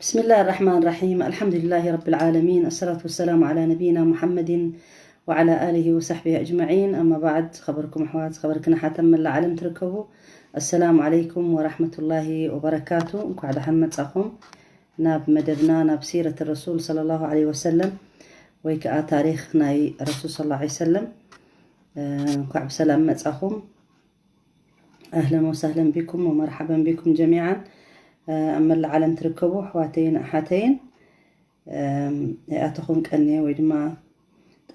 بسم الله الرحمن الرحيم. الحمد لله رب العالمين، الصلاة والسلام على نبينا محمد وعلى آله وصحبه أجمعين. أما بعد، خبركم أحوات، خبركنا حتى من العالم تركبوا. السلام عليكم ورحمة الله وبركاته. وقعد حمد صاحم ناب مدبنا ناب سيرة الرسول صلى الله عليه وسلم ويكا تاريخنا الرسول صلى الله عليه وسلم. وقعد سلام متصاحم. أهلا وسهلا بكم ومرحبا بكم جميعا. أما العالم تركبوا حواتين أحاتين أتخون كأني ويدما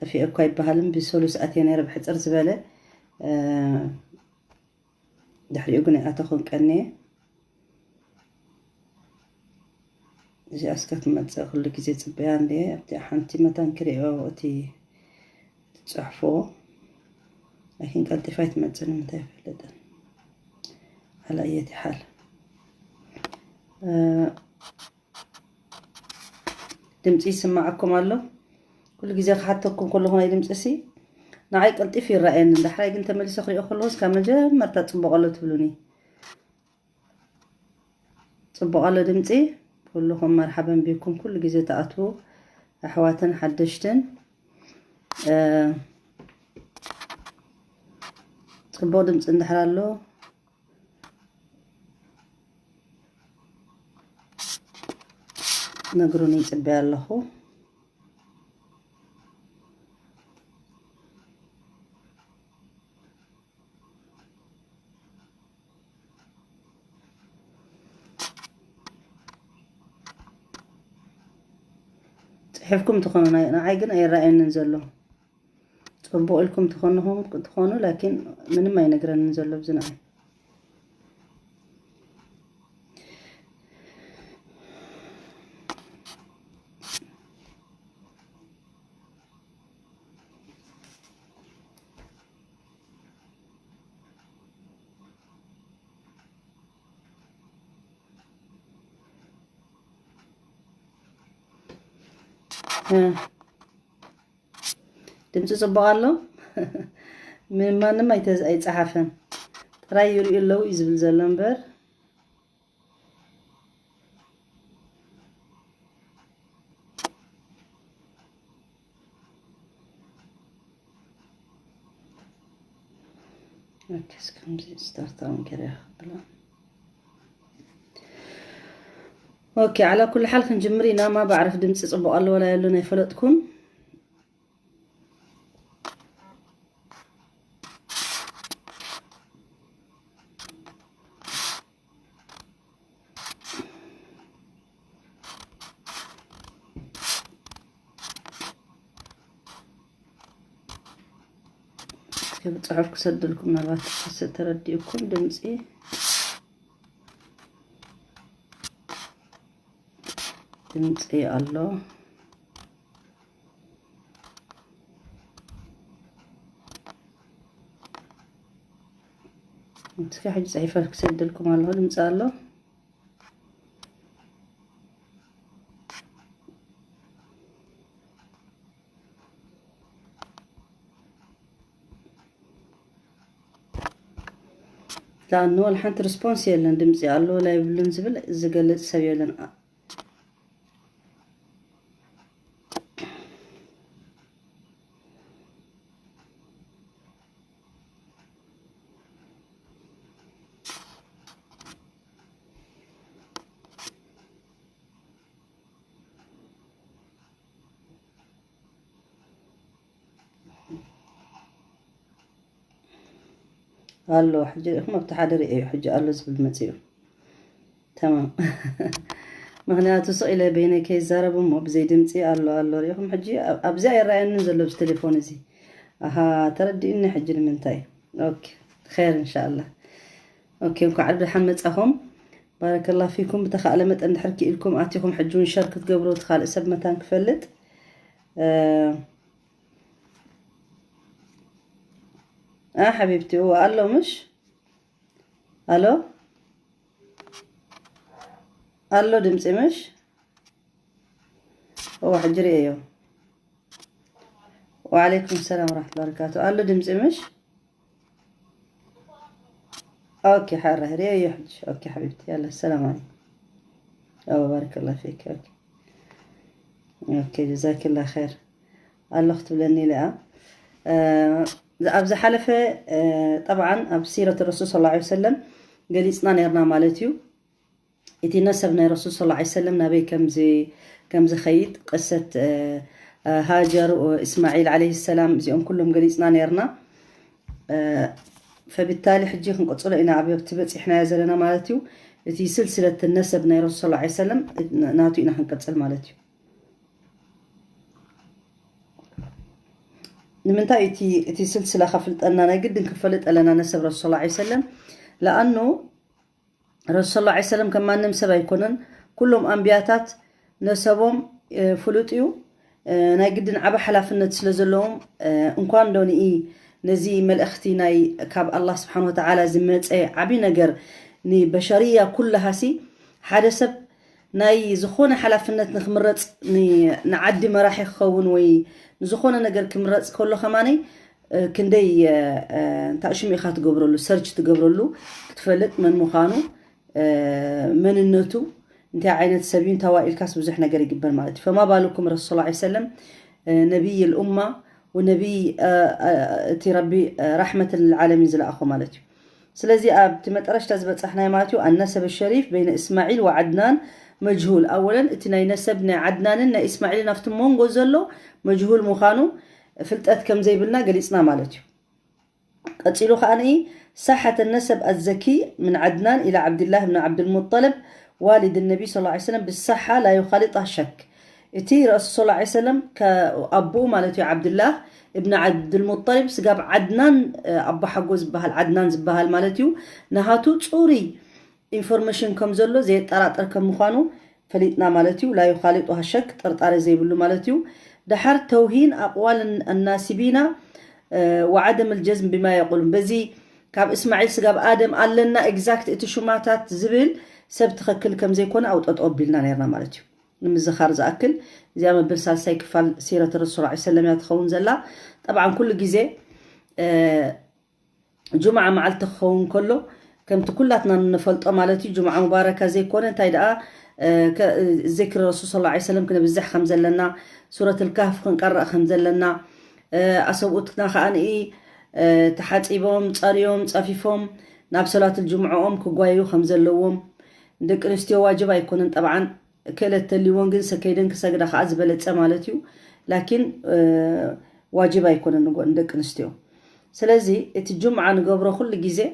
في أكوي بهالم بسولس أتيني ربح ترز بالي دحري يقولني أتخون كأني جي أسكت ما تقول لك زي تبيان لي أبتي حنتي ما تنكري أو أتي تصحفو لكن قلت فايت ما تزن متى فلدا على أي حال. دمتي يسمعكم الله كل جزء حتىكم كل هنا دمتسي نعيق قلت في الرأيين دحري أنت ملي سخري أخلص كم جاء مرتا تصبغ الله تبلوني تصبغ الله دمتي كلهم مرحبا بكم كل جزء تأتوا أحواتن حدشتن تصبغ دمت اندحر الله نقروني تبع الله تحفكم تخونوا أنا عايقنا أي رأي ننزله تطبقوا لكم تخونوا لكن من ما ينقرن ننزله بزناعي. دمتو صبغالو من ما نما يتصحفن ترى يري له يزبل زلنبر ركز كم زي ستارتان كده خبلا. اوكي على كل حال خنجمرينا ما بعرف دمتو صبغالو ولا يلونا يفلطكم بتصحف كسد لكم نبات سترديكم دمسي الله في حاجة صحيفة كسد لكم الله دمسي الله لأنه الحنت ريسبونس يلن دمزي الله لا يبلون زبل إذا قلت سوي لن الله حجة هم بتحضر إيه حجة الله زبل متيو تمام مهنياتو سئلة بينك يزارب مو بزي دمتي الله ريهم حجي أبزاي الرأي ننزل بس تليفوني زي تردي إني حجي من تاي أوكي خير إن شاء الله. أوكي نكون عبد الحمد أهم بارك الله فيكم بتخالمت أن حركي لكم أعطيكم حجون شركة قبرو تخال إسب متان كفلت حبيبتي هو قال له مش الو قال له دمسي مش هو حجري ايوه وعليكم السلام ورحمه الله وبركاته قال له دمسي مش اوكي حره هري يحج اوكي حبيبتي يلا السلام عليكم. بارك الله فيك. اوكي جزاك الله خير. الله اختب لني لا ابز حلفه طبعا اب سيره الرسول صلى الله عليه وسلم قليصنا نيرنا مالتيو اتي نسبنا الرسول صلى الله عليه وسلم نبي كم زي خيط قصه هاجر واسماعيل عليه السلام زيهم كلهم قليصنا نيرنا فبالتالي حجي خنقصلو إنا عبي تبصحنا زلنا مالتيو اتي سلسله النسب نير الرسول صلى الله عليه وسلم ناتو إنا خنقصل مالتيو نمنتا اتي سلسله خفلت اننا قد نكفلت لنا نسب الرسول صلى الله عليه وسلم لانه الرسول صلى الله عليه وسلم كما نمسب يكونن كلهم انبياتات نسبهم فلوطيو ناي قد نعب حلافنت سلازلهم انكوان دوني نزي ملأختي ناي كاب الله سبحانه وتعالى زمت عبي نجر ني بشرية كلها سي حدث ناي زخونة حلافنت نخمرت ني نعدي مراحي خون وي نزخونة نجر كمرت كله خماني كندي تأشمي خات جبرلو سيرش تجبرلو تفلت من مخانو من النتو انت عينت سبين توائل كاس بزحنا جري جبر مالتي فما بالكم رسول الله عليه وسلم نبي الأمة ونبي تربي رحمة العالمين زل أخو مالتي سلازي تمترش تزبط احنا مالتي النسب الشريف بين إسماعيل وعدنان مجهول أولا اتنا نسبنا عدنان إسماعيل نفتمون جوزلو مجهول مخانو فلتأت كم زي بلنا قليسنا مالتي قتلوا خاني صحة النسب الزكي من عدنان إلى عبد الله بن عبد المطلب والد النبي صلى الله عليه وسلم بالصحة لا يخالطها شك اتي رسول صلى الله عليه وسلم كأبو مالتي عبد الله ابن عبد المطلب سقاب عدنان أبو حقو زبهال عدنان زبهال مالتيو نهاتو تصوري information كم زلو زي طرطر كم مخانو فليتنا مالتيو لا يخالطها شك طرطار زي بلو مالتيو دحر توهين أقوال الناسبين وعدم الجزم بما يقولون بزي كاب إسماعيل سقاب آدم قال لنا exact اتشوماتات زبل سبت خكل كم زي كون أو تقبلنا نيرنا مالتيو نمزخار زأكل زي ما برسال سيكفال سيرة الرسول صلى الله عليه وسلم يتخون زلا طبعا كل جزء جمعة مع التخون كله كم تكلاتنا نفلت مالتي جمعة مباركة زي كون تايدا ذكر الرسول صلى الله عليه وسلم كنا بزح خمزة لنا سورة الكهف نقرأ خمزة لنا أسوقتنا خانئي تحاتيبهم تصاريهم تصافيفهم ناب صلاة الجمعة كقوايو خمزة لهم دك نستيو واجب يكونن طبعا كلت اللي وانجن سكيدن كسجد خاز بلت مالتيو لكن واجب يكونن نقول دك نستيو سلازي الجمعة نقبره كل جزء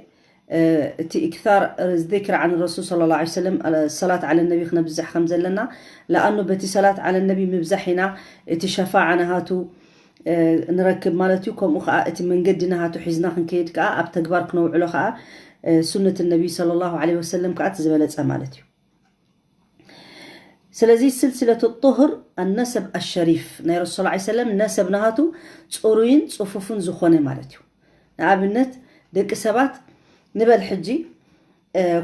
إكثار الذكر عن الرسول صلى الله عليه وسلم الصلاة على النبي خنا بزح خمزة لنا لأنه بتي صلاة على النبي مبزحنا تشفاعنا هاتو نركب مالتيو كم أخا من قدنا هاتو حزنا خنكيد كا أبتكبر كنوع له سنة النبي صلى الله عليه وسلم كأت زبالت مالتيو سلازي سلسلة الطهر النسب الشريف نير صلى الله عليه وسلم نسب نهاتو صوروين صفوفن زخونة مالتيو نعبنت دك سبات نبل حجي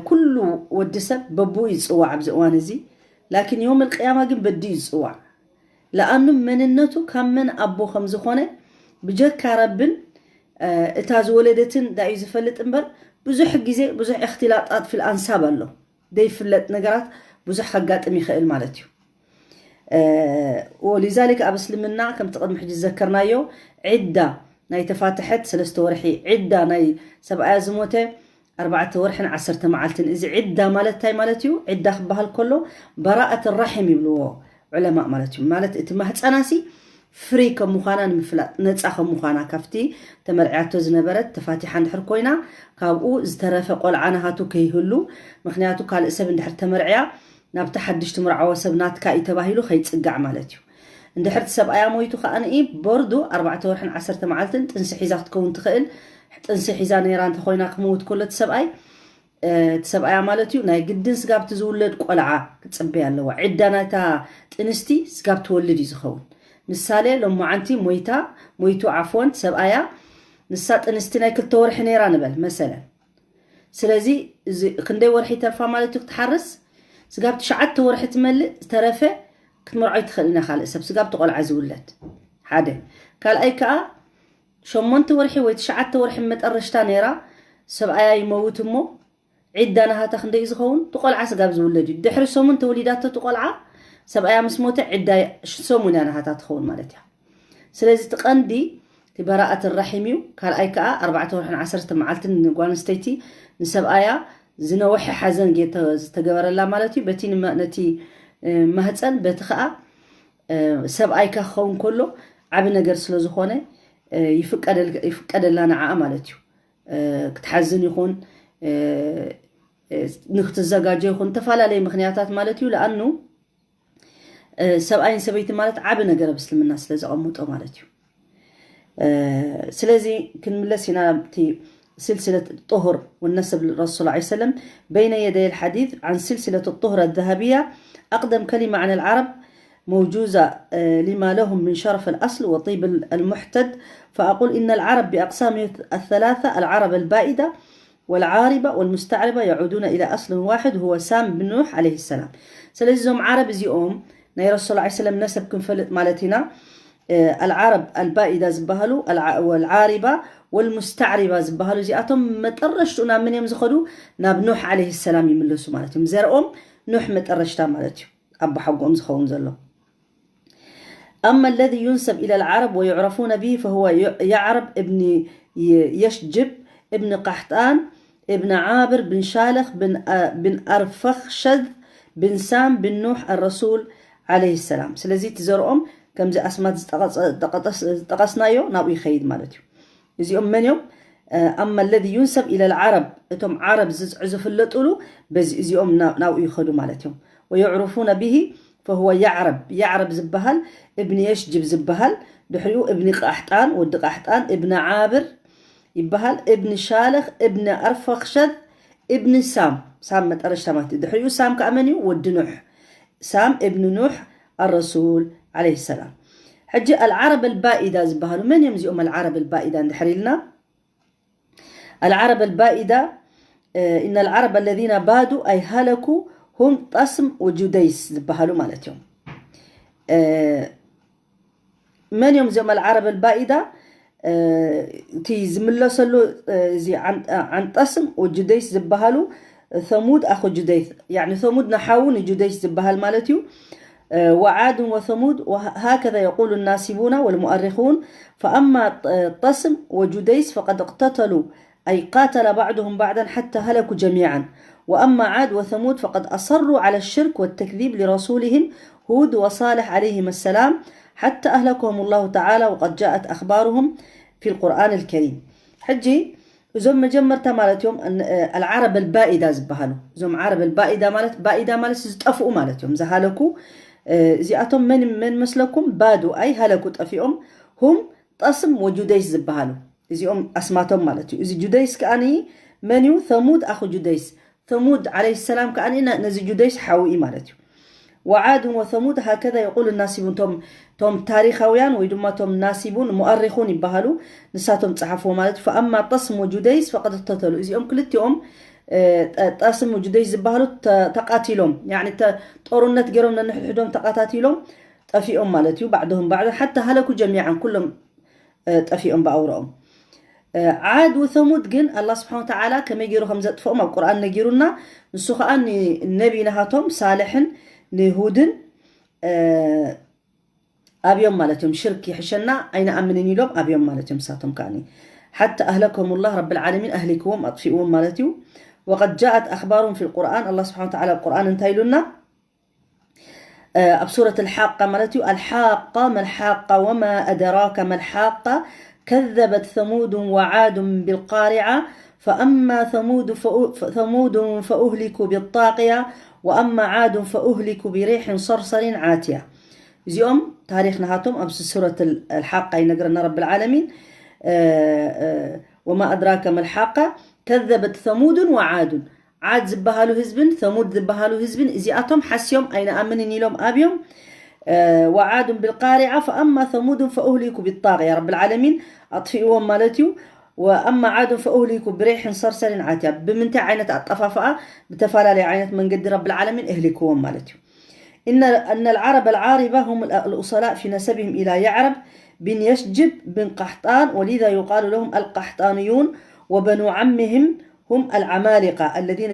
كله ودسب ببو يصوع بزوان زي لكن يوم القيامة جن بدي يصوع لأنه من النتو كم من أبو خمس خونة بجك ربن اتاز ولدتن دا يزفلت انبر بزح جزء بزح اختلاطات في الأنساب له دي فلت نجارات بزح حقات ميخائيل مالتيو ولذلك أبسلمنا كم تقدم حجي ذكرنايو عدة ناي تفاتحت 3 ورحي عدة ناي 7 زموته 4 ورحن 10 معلتن إذا عدة مالتاي مالتيو عدة خبها الكله براءة الرحم يبلوه علماء مالتيو مالت اتما هتصناسي فري كم مخانا نمفلات نتصاخ مخانا كفتي تمرعاتو زنبرت تفاتيح اندحر كوينا كابو زترافق قلعانا هاتو كيهلو مخنياتو كال اسب اندحر تمرعيا نابتا حدش تمرعوا سبنات كاي تباهيلو خيتصقع مالتيو اندحر سبايا مويتو خانئي بوردو 4 ورحن 10 معلتن تنسي حيزا تكون تخيل تنسي حيزا نيران تخوينا كموت كل تسباي تسبايا مالتيو ناي قدن سقاب تزولد قلعا كتصبي اللو عداناتا تنستي سقاب تولد يزخون مثالي لما عنتي مويتو عفوا سبايا نسات انستناي كل ورح نيران نبل مثلا سلازي كندي ورحي ترفا مالتو تحرس سقاب تشعت ورح تملئ ترفه كتمرعي تخلينا خالق سقاب تقول عزولت حدا قال اي كا شمنت ورحي ويتشعت ورحي متقرشتا نيرا سبايا يموت امو عدنا هاتا خندي زخون تقلعة سقاب زولدي دحر سومن توليدات تقلعة سبعة مسموتة عدة سومن أنا هاتا تخون مالتها سلازي تقندي براءة الرحميو قال أي كأ 14 معلتن قوان ستيتي نسب آية زنوحي حزن جيت تجبر الله مالتي بتين ما نتي مهتسن بتخاء سب آية كخون كله عبنا جرس لزخونة يفك لنا عملتيو كتحزن يكون نخت الزجاج يكون تفعل لي مخنياتات مالتيو لأنه سب آية سبيت مالت عبنا جرب سلم الناس لازم أموت مالتيو سلازي كنملسنا تي سلسلة الطهر والنسب للرسول صلى الله عليه وسلم بين يدي الحديث عن سلسلة الطهر الذهبية أقدم كلمة عن العرب موجوزة لما لهم من شرف الأصل وطيب المحتد فأقول إن العرب بأقسام الثلاثة العرب البائدة والعاربة والمستعربة يعودون إلى أصل واحد هو سام بن نوح عليه السلام سلازي زوم عرب زيوم نير الرسول صلى الله عليه وسلم نسب كنفلت مالتنا العرب البائدة زبهلو والعاربة والمستعربة زبهلو زياتهم متقرشتونا من يوم زخدو ناب نوح عليه السلام يملسو مالتهم زرقهم نوح متقرشتا مالتهم أبا حقهم زخون زلو أما الذي ينسب إلى العرب ويعرفون به فهو يعرب ابن يشجب ابن قحطان ابن عابر بن شالخ بن أرفخشذ بن سام بن نوح الرسول عليه السلام سلازي تزرقهم كم زي أسماء تقصنايو ناوي خيد مالتيو إذا من يوم أما الذي ينسب إلى العرب إتهم عرب عزف اللطولو بس إذا ناوي خدو مالتيو ويعرفون به فهو يعرب زبهل ابن يشجب زبهل دحيو ابن قحطان ود قحطان ابن عابر يبهل ابن شالخ ابن أرفخشذ ابن سام متقرش تماتي دحيو سام كأمنيو ود نوح سام ابن نوح الرسول عليه السلام حجي العرب البائدة زبهلو من يمزي العرب البائدة ندحري لنا العرب البائدة إن العرب الذين بادوا أي هلكوا هم طسم وجديس زبهلو مالتهم من يمزي العرب البائدة تيزملو سلو زي عن طسم وجديس زبهلو ثمود أخو جديث يعني ثمود نحاون جديس زبهل مالتيو وعاد وثمود وهكذا يقول الناسبون والمؤرخون فأما طسم وجديس فقد اقتتلوا أي قاتل بعضهم بعضا حتى هلكوا جميعا وأما عاد وثمود فقد أصروا على الشرك والتكذيب لرسولهم هود وصالح عليهم السلام حتى أهلكهم الله تعالى وقد جاءت أخبارهم في القرآن الكريم حجي زم جمرت مالتهم أن العرب البائدة زبهلوا زم عرب البائدة مالت زتقفوا مالتهم زهلكوا زياتهم من مثلكم بادوا أي هلكوا طفيهم هم طسم وجديس زبهلوا زيهم أسماتهم مالتهم إذا جديس كأني منيو ثمود أخو جديس ثمود عليه السلام كأني نزي جديس حوي مالتهم وعاد وثمود هكذا يقول الناسبون توم تاريخويان ويدما توم ناسبون مؤرخون يبهلوا نساتهم تصحفوا مالت فأما طسم وجديس فقد اقتتلوا إذا كلتهم طسم وجديس زبهلوا تقاتلهم يعني طورنت جرون نحدهم تقاتلهم طفيهم مالتيو بعدهم بعد حتى هلكوا جميعا كلهم طفيهم بأورهم عاد وثمود جن الله سبحانه وتعالى كما يجيروا خمسة طفهم القرآن نجيرونا نسخة أن النبي نهاتهم صالح نهودن أبيهم مالتهم شرك يحشنا أين أمنني لهم أبيهم مالتهم ساتهم كاني حتى أهلكهم الله رب العالمين أهلكهم أطفئهم مالتهم وقد جاءت أخبارهم في القرآن الله سبحانه وتعالى القرآن انتهيلنا بسورة الحاقة مالتهم الحاقة ما الحاقة وما أدراك ما الحاقة كذبت ثمود وعاد بالقارعة فأما ثمود فأهلكوا بالطاقية وأما عاد فأهلكوا بريح صرصر عاتية زيوم تاريخنا هاتم أبس سورة الحاقة ينقرنا رب العالمين وما أدراك ما الحاقة كذبت ثمود وعاد عاد زبهالو هزبن ثمود زبهالو هزبن إزياتهم حسيهم أين أمنني لهم أبيهم وعاد بالقارعة فأما ثمود فأهلكوا بالطاغية رب العالمين أطفئوهم مالتيو وأما عاد فأهلكوا بريح صرصر عاتية بمنتع عينة الطفافة بتفالى لعينة من قد رب العالمين أهلكوهم مالتيو أن العرب العاربة هم الأصلاء في نسبهم إلى يعرب بن يشجب بن قحطان ولذا يقال لهم القحطانيون وبنو عمهم هم العمالقة الذين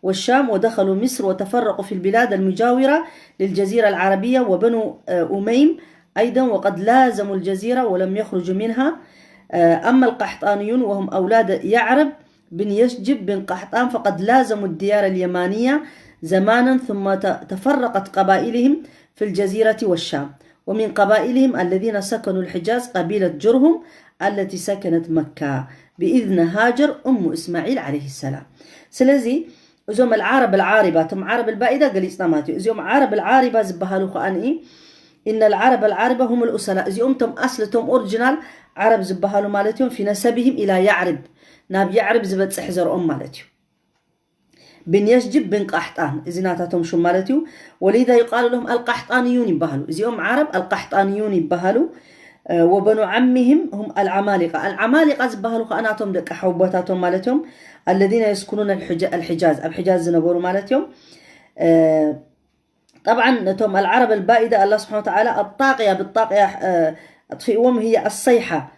والشام، ودخلوا مصر وتفرقوا في البلاد المجاورة للجزيرة العربية، وبنو أميم أيضا وقد لازموا الجزيرة ولم يخرجوا منها. أما القحطانيون وهم أولاد يعرب بن يشجب بن قحطان فقد لازموا الديار اليمانية زمانا، ثم تفرقت قبائلهم في الجزيرة والشام. ومن قبائلهم الذين سكنوا الحجاز قبيلة جرهم التي سكنت مكة بإذن هاجر أم إسماعيل عليه السلام. سلزي أزوم العرب العاربة تم عرب البائدة قال إسلاماتي أزوم عرب العاربة زبهالو خانئي إن العرب العاربة هم الأصلاء أزيوم تم أصلتهم أورجينال عرب زبهالو مالتهم في نسبهم إلى يعرب ناب يعرب زبت سحزر مالتهم بن يشجب بن قحطان إذناتهم شو مالتهم، ولذا يقال لهم القحطانيون يبهلوا إزيوم عرب القحطانيون يبهلوا. وبنو عمهم هم العمالقة. العمالقة زبهلوا خاناتهم دك حوباتهم مالتهم الذين يسكنون الحجاز زنبورو مالتهم. طبعا نتهم العرب البائدة الله سبحانه وتعالى الطاقية بالطاقية أطفئهم هي الصيحة.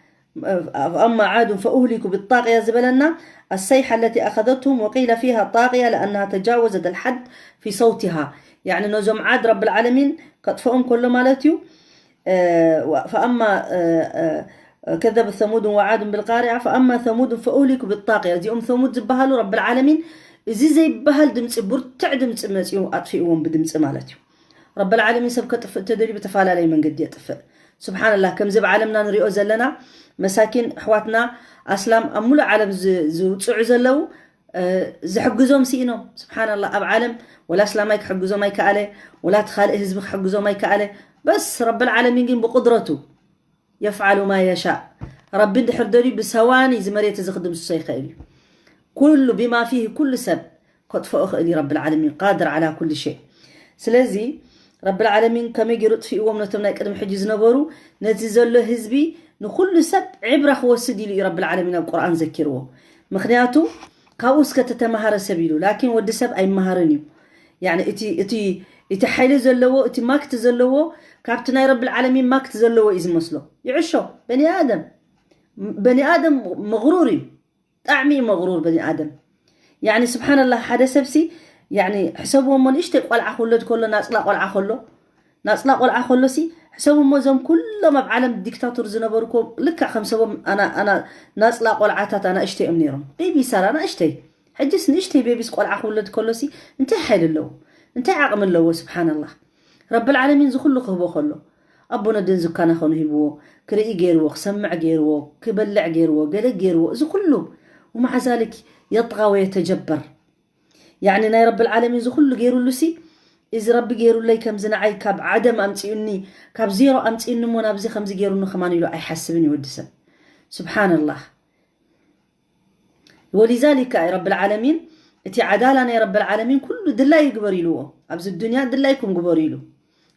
أما عاد فأهلكوا بالطاقية زبلنا الصيحة التي أخذتهم، وقيل فيها طاقية لأنها تجاوزت الحد في صوتها، يعني نزم عاد رب العالمين قد فهم كل مالتيو. فأما كذب ثمود وعاد بالقارعة فأما ثمود فأهلكوا بالطاقية زي ثمود زبهالو رب العالمين زي بهال دمص برتع دمص مصيو أطفئهم بدمص مالتيو. رب العالمين سبك تدري بتفعل علي من قد يطفئ. سبحان الله كم زب عالمنا نريو زلنا مساكين أحواتنا أسلام أمول عالم زوصع زلو زحجزهم سينو. سبحان الله أب عالم ولا أسلام يك حجزهم ما يكاله ولا تخالق حزب حجزهم ما يكاله، بس رب العالمين بقدرته يفعل ما يشاء. رب دحر دري بسواني زمريت زخدم السيخيلي كل بما فيه كل سب قد فوق إلي رب العالمين قادر على كل شيء. سلازي رب العالمين كما يجرد في أمنتنا يقدم حجز نبرو نتزل له حزبي نخل سب عبرة خوسدي لي رب العالمين القرآن ذكروه مخنياته كاوس كتتمهر سبيله، لكن ود سب أي مهرني يعني إتي حيل زلوا إتي ما كتزلوا كابتنا رب العالمين ما كتزلوا إذا مسلو يعشوا بني آدم مغروري أعمي مغرور بني آدم. يعني سبحان الله حدا سبسي يعني حسبهم من إيش تقول عخلو كله ناس لا قول عخلو سي حسبهم مزهم كلهم بعالم الدكتاتور زنبركم لك خمسهم أنا ناس لا قول عتات أنا إشتي أمنيرهم بيبي سار أنا إشتي حجس نشتي بيبي قول عخلو كله سي أنت حيل الله أنت عقم الله. سبحان الله رب العالمين زخلو خبو خلو أبونا دين زكانا خونو هيبو كرئي جيرو سمع جيرو كبلع جيرو قلق جيرو زخلو، ومع ذلك يطغى ويتجبر. يعني ناي رب العالمين زخلو جيرو لسي إذا رب جيرو لي كم زنعي كاب عدم أمتئني كاب زيرو أمتئني مونا بزي خمز جيرو نخماني له أي حسبني ودسا. سبحان الله. ولذلك يا رب العالمين اتي عدالنا يا رب العالمين كل دلاي يقبري له أبز الدنيا دلايكم قبري له،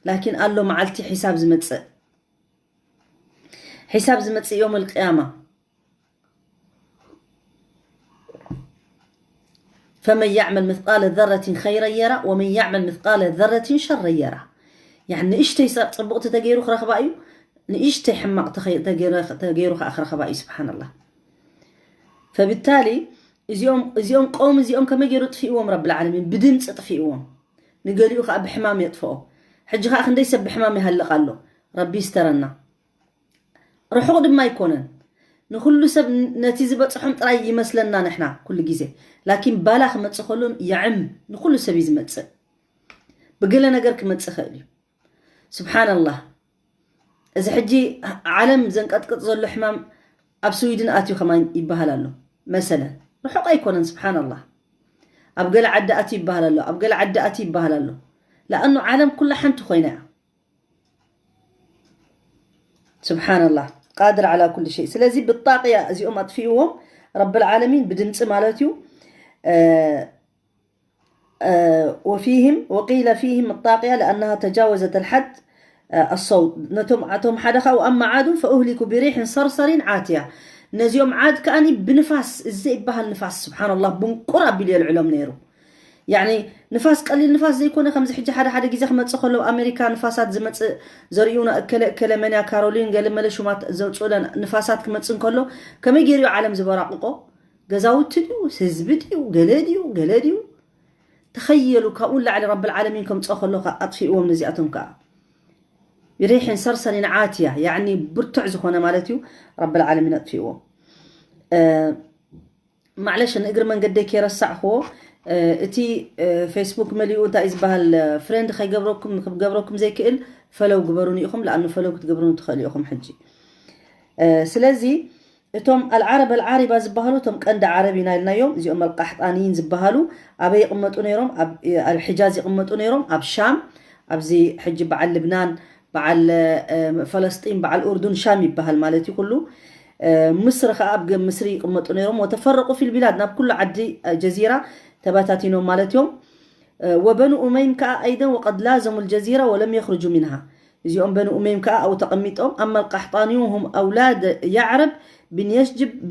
لكن قال له معلتي حساب زمتس يوم القيامة. فمن يعمل مثقال ذرة خيرا يرى ومن يعمل مثقال ذرة شرا يرى. يعني إيش صبغت تغيرو خرا خبايو إيش تحمق تغيرو آخر خبايو. سبحان الله. فبالتالي إزيوم قوم إزيوم كما يجروا طفئوهم رب العالمين بدمص طفئوهم نقوليو خا بحمام يطفئوا حج خا خندي يسب بحمام يهلق له ربي يسترنا رحو ما يكونن نخلو سب نتيجة بتصحم طراي يمثلنا نحنا كل جزء، لكن بالاخ متصخلون يعم نخلو سب يزمتص بقول نجر كمتصخلي. سبحان الله. إذا حجي عالم زنقطقط زلو حمام أب سويدن آتيو كمان يبهلالو مثلا رحق يكونن. سبحان الله. أبقل عد آتي يبهلالو أبقل عد آتي يبهلالو لأنه عالم كله حنت خوينا. سبحان الله قادر على كل شيء. سلازي بالطاقية زي أمت فيهم رب العالمين بدمص مالتيو. وفيهم وقيل فيهم الطاقية لأنها تجاوزت الحد الصوت نتم حدخا. وأما عاد فأهلكوا بريح صرصر عاتية. نزيوم عاد كأني بنفاس ازاي بهالنفاس. سبحان الله بنقرا بلي العلوم نيرو يعني نفاس قليل نفاس زي يكون خمس حجة حدا جيزة خمس خلوا أمريكا نفاسات زمت زريونا كلمنيا كارولين قال ملشوا ما زوجولا نفاسات كمتسن كله كم يجريوا عالم زبراققو جزاوتديو سزبديو جلديو تخيلوا كأقول على رب العالمين كم تأخلوا أطفئوا من زياتهم كا بريح صرصر عاتية يعني برتع زخونة مالتيو رب العالمين أطفئوا معلش نقدر من قديك يرسع هو اتي فيسبوك مليون تايز بهالفريند خي قبركم زي كإل فلو قبروني أخم لأنه فلو تقبرون تخلي أخم حجي سلازي توم العرب العاربة زبهالو توم كند عربي نايلنا يوم زي القحطانيين زبهالو أبي يقمتون يروم الحجاز يقمتون يروم أب شام أب زي حج بعل لبنان بعل فلسطين بعل الأردن شام يبهال مالتي كله مصر خاب مصري يقمتون يروم وتفرقوا في البلاد ناب كل عدي جزيرة تباتاتينهم مالتهم وبنو أميم كا أيضا وقد لازموا الجزيرة ولم يخرجوا منها زي بنو أميم كا أو تقميتهم أما القحطانيون هم أولاد يعرب بن يشجب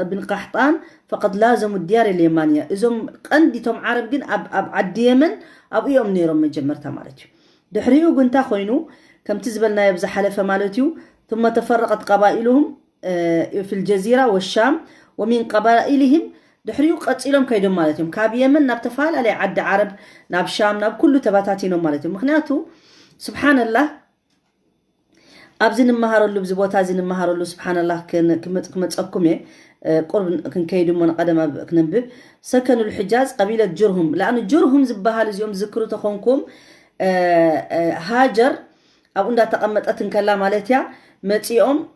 بن قحطان فقد لازموا الديار اليمانية إذن قندتهم عرب جن أب عد يمن أب يوم نيرم مجمرتها مالتيو دحريو قنتا خوينو كم تزبلنا يبز حلفة مالتيو ثم تفرقت قبائلهم في الجزيرة والشام ومن قبائلهم دحريو قتيلهم كيدهم مالتيهم كاب يمن ناب تفال علي عد عرب ناب شام ناب كله تباتاتينهم مالتيهم مخنياتو سبحان الله أبزين المهارلو بزبوت هذين المهارلو سبحان الله كمتأكمه قرب كنكيد من قدم كنبب سكنوا الحجاز قبيلة جرهم لأن جرهم زبها اليوم ذكروا تخونكم هاجر أو أنها تقمت أتنكلا مالتها متيهم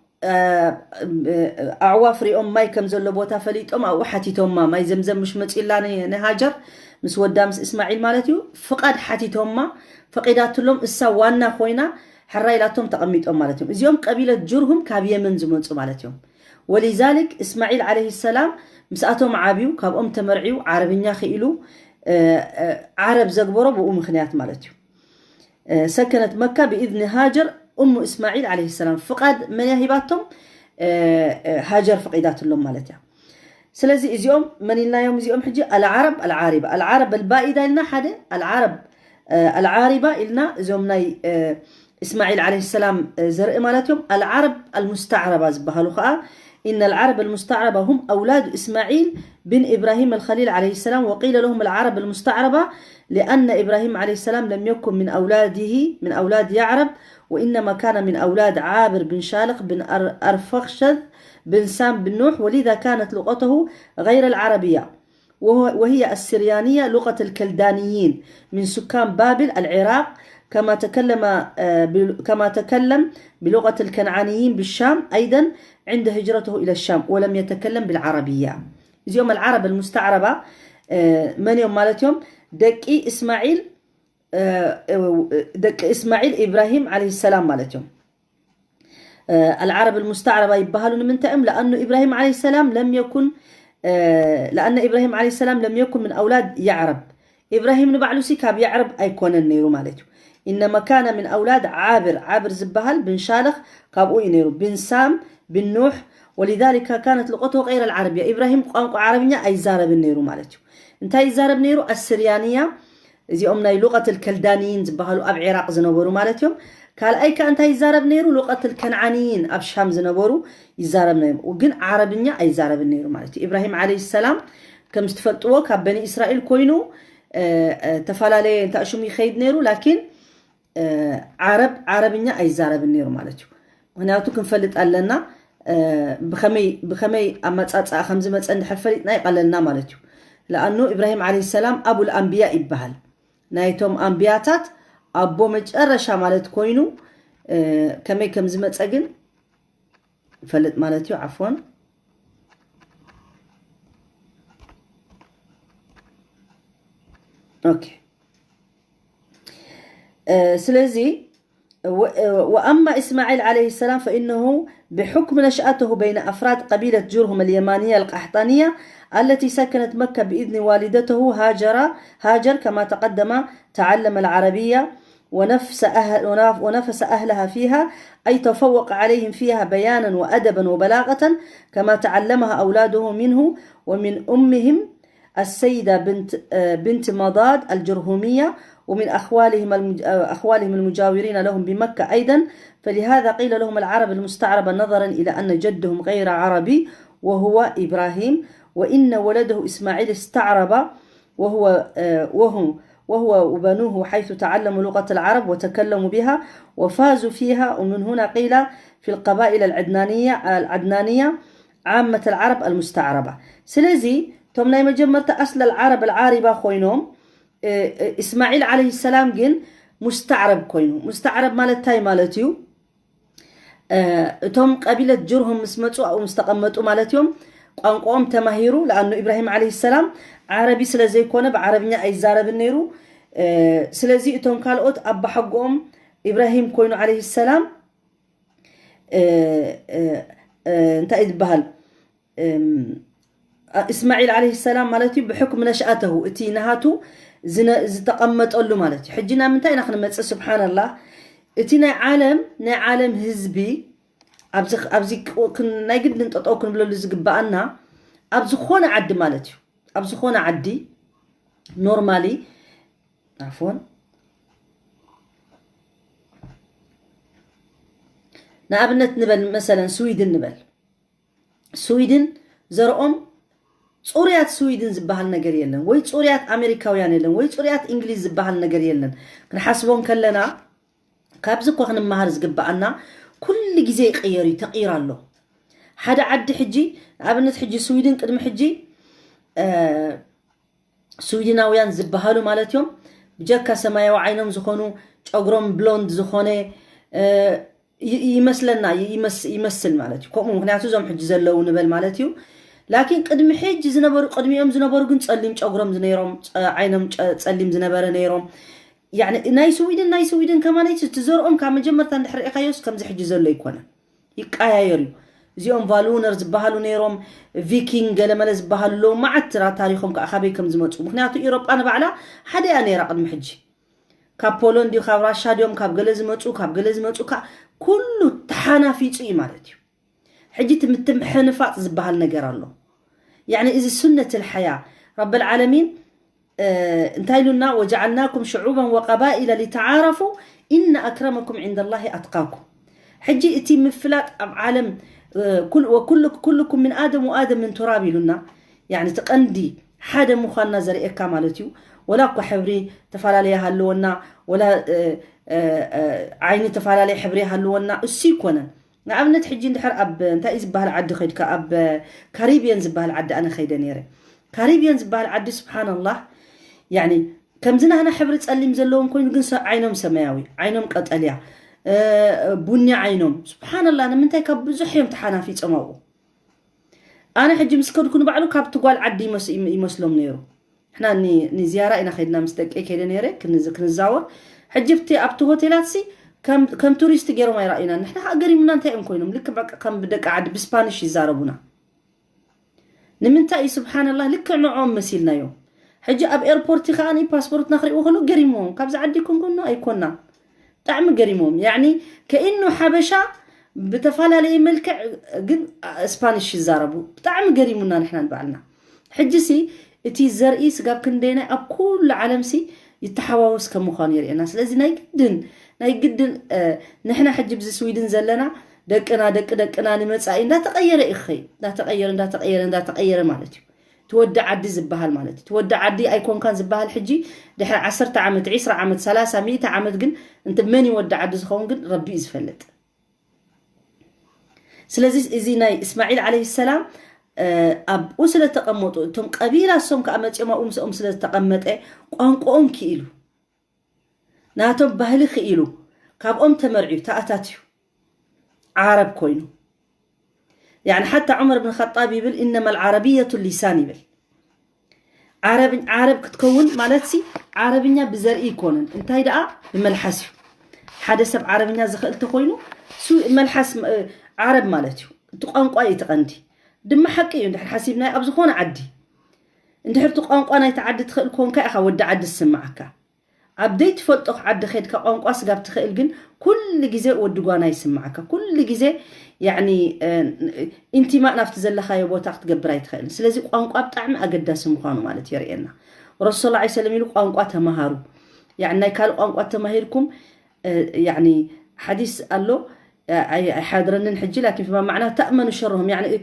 أعواف ريهم ما يكمزل بوتا فليتهم أو حتيتهم ما يزمزم مش متيلا نهاجر مسودام إسماعيل مالتيو فقد حتيتهم ما فقيدات لهم السوانا خوينا حرايلاتهم تقميتهم مالتهم اليوم قبيلة جرهم كابيه من زمنص مالتهم ولذلك إسماعيل عليه السلام مسأتهم عابيو كابهم تمرعيو عربيا خيلو عرب زقبرو بأم خنيات مالتهم سكنت مكة بإذن هاجر أم إسماعيل عليه السلام فقد من يهباتهم هاجر فقيدات لهم مالتها سلازي اليوم من الله يوم اليوم حجي العرب العاربة العرب البائدة لنا حدا العرب العاربة لنا زومناي إسماعيل عليه السلام زرق مالتهم العرب المستعربة زبهالوخاء إن العرب المستعربة هم أولاد إسماعيل بن إبراهيم الخليل عليه السلام وقيل لهم العرب المستعربة لأن إبراهيم عليه السلام لم يكن من أولاد يعرب وإنما كان من أولاد عابر بن شالق بن أرفخشذ بن سام بن نوح ولذا كانت لغته غير العربية وهي السريانية لغة الكلدانيين من سكان بابل العراق كما تكلم بلغة الكنعانيين بالشام أيضا عند هجرته إلى الشام ولم يتكلم بالعربية يوم العرب المستعربة من يوم مالتهم دك إسماعيل إبراهيم عليه السلام مالتهم العرب المستعربة يبهلون من تأم لأن إبراهيم عليه السلام لم يكن من أولاد يعرب إبراهيم نبعلوسي كاب يعرب أيكون النيرو مالتهم إنما كان من أولاد عابر زبهل بن شالخ كابو ينيرو بن سام بن نوح ولذلك كانت لغته غير العربية إبراهيم قانق عربية أي زارب النيرو مالتو انتهي زارب نيرو السريانية زي أمنا لغة الكلدانيين زبهلو أب عراق زنبورو مالتهم قال أي كأنتهي زارب نيرو لغة الكنعانيين أب شام زنبورو يزارب نيرو وقن عربية أي زارب النيرو مالتو إبراهيم عليه السلام كم استفلتوا كاب بني إسرائيل كوينو تفعلالي انت أشومي خيد نيرو لكن عربية أي زارب النيرو مالتو هنا كنفلت قالنا بخمي أما تسأل خمس متسأل حفلت ناي قالنا مالتو لأنه إبراهيم عليه السلام أبو الأنبياء إبهال نايتهم أنبياتات أبو مجرشة مالت كوينو كمي كم زمت أجن فلت مالتو عفوا أوكي سلازي وأما إسماعيل عليه السلام فإنه بحكم نشأته بين أفراد قبيلة جرهم اليمانية القحطانية التي سكنت مكة بإذن والدته هاجر كما تقدم تعلم العربية ونفس أهلها فيها أي تفوق عليهم فيها بيانا وأدبا وبلاغة كما تعلمها أولاده منه ومن أمهم السيدة بنت مضاد الجرهومية ومن أخوالهم المجاورين لهم بمكة أيضا فلهذا قيل لهم العرب المستعربة نظرا إلى أن جدهم غير عربي وهو إبراهيم وإن ولده إسماعيل استعرب وهو وبنوه حيث تعلموا لغة العرب وتكلموا بها وفازوا فيها. ومن هنا قيل في القبائل العدنانية عامة العرب المستعربة. سلازي تومنا مجمرت أصل العرب العاربة خوينهم إسماعيل عليه السلام جن مستعرب كوينو. مستعرب مالتاي مالتيو توم قبيلة جرهم مسمتوا أو مستقمتوا مالتيهم قوم تماهيرو لأنه إبراهيم عليه السلام عربي سلازي كونه بعربية أي زارب النيرو سلازي توم كالوت أب حقهم إبراهيم كوينو عليه السلام انتقد بهال إسماعيل عليه السلام مالتي بحكم نشأته اتي نهاتو تقمت له مالتي حجنا من تاي نخن سبحان الله اتي نا عالم هزبي ابزي كن نايقد نططو كن بلو لزقبانا ابزي خونا عد مالتي ابزي خونا عدي نورمالي عفوا نابنت نبل مثلا سويدن نبل سويدن زرقهم صوريات سويدن زباهل نجار يلن وي صوريات أمريكاويان يلن وي صوريات إنجليز زباهل نجار يلن كنحسبون كلنا كابزكو خن مهارز جبأنا كل جزء يغيري تغيير له حدا عد حجي أبنت حجي سويدن قدم حجي سويدناويان زباهلو مالتهم بجاكا سمايا وعينهم زخونو أجرام بلوند زخونة يمثلنا يمثل مالتي كم ممكن زوم حج زلوا نبل مالتيو لكن قدم حج قدم يوم زنبرو كنت تسلم أجرام زنيرهم عينهم تسلم زنبرة نيرهم يعني ناي سويدن كمان تزورهم كم جمرة تندحر إخيوس كم زحج زلوا يكونه يكايا يريو زيهم فالونرز بحالو نيرهم فيكينج لما لز بحالو ما عترا تاريخهم كأخبي كم زمتو مخنياتو إيروب أنا بعلا حدا أنا يرا قدم حجي كابولون ديو كاب راشا ديوم كاب جلز متو كله تحانا في شيء مالتي حجيت متم حنفات زبها النجار الله يعني إذا سنة الحياة رب العالمين انتهينا وجعلناكم شعوبا وقبائل لتعارفوا إن أكرمكم عند الله أتقاكم حجي اتي مفلات عالم كلكم من آدم وآدم من تراب لنا يعني تقندي حدا مخنا زريئة كامالتيو ولا كحبري تفعل هاللونا ولا عيني تفعل حبري هاللونا السيكونا نعم نتحجين دحر أب انتا إزبها العد خيد كأب كاريبيان زبها العد أنا خيدا نيري كاريبيان زبها العد سبحان الله يعني كم زنا هنا حبري تسألي مزلوهم كون يقنص عينهم سماوي عينهم قطليا بني عينهم سبحان الله أنا من تايكا بزحي امتحانا في تماو أنا حجي مسكر كونوا بعلو كاب تقوال عدي يمسلوم نيرو احنا ني زيارة إنا خيدنا مستقى كيدا نيري كنزاور حجبتي أبتو هوتيلاتسي كم توريست جيرو ما يرأينا نحن قريب من أنت أمكوينهم لك بقى كم بدك قاعد بسبانيش يزاربونا نمنتاي سبحان الله لك نوعهم مسيلنا يوم حجي أب إيربورتي خاني باسبورت نخري وخلو قريمهم كابز عديكم كنا أيكونا طعم قريمهم يعني كأنه حبشة بتفعل لي ملك قد اسبانيش يزاربو طعم قريمنا نحن نبعلنا حجسي اتي الزرقيس قاب كندينا اب كل عالم سي يتحواوس كمخان يري الناس لازم ناي جدن نحن حجب زي سويدن زلنا دقنا نمصاي دا تغير اخي دا تغير مالتي تودع عدي زبحال مالتي تودع عدي ايكون كان زبحال حجي دحر 10 عامت 20 عامت 30 100 عامت جن انت من يودع عدي زخون جن ربي يزفلت سلازي ازيناي اسماعيل عليه السلام اب وسله تقمطوا تم قبيله سوم كامچما امسهم سله تقمطه قانقوم كيلو ناتو بهل خيلو كابهم تمرعي تاتاتيو عرب كوينو يعني حتى عمر بن الخطاب يقول انما العربيه اللسان يقول عرب كتكون مالتي عربيا بزرئي يكونن انتي دقا بملحس حدا سب عربيا زخلت كوينو سو ملحس عرب مالتي تقانقاي تقندي دم حقي اندحر حسيبنا ابز خون عدي اندحر تقانقا ناي تعدي تخيل كون كاي اخا ود عدي سمعك عبديت فلطخ عد خيد كقانقا سغاب تخيل جن كل جزء ودغانا يسمعك كل جزء يعني انت ما نفت زلخاي بوتا تقبراي تخيل سلازي قانقا بطعم اقداس مخانو مالت يرينا ورسول الله عليه وسلم يقول قانقا تمهارو يعني ناي قال قانقا تمهيركم يعني حديث قال له حاضرن نحجي لكن فيما معناه تأمن شرهم يعني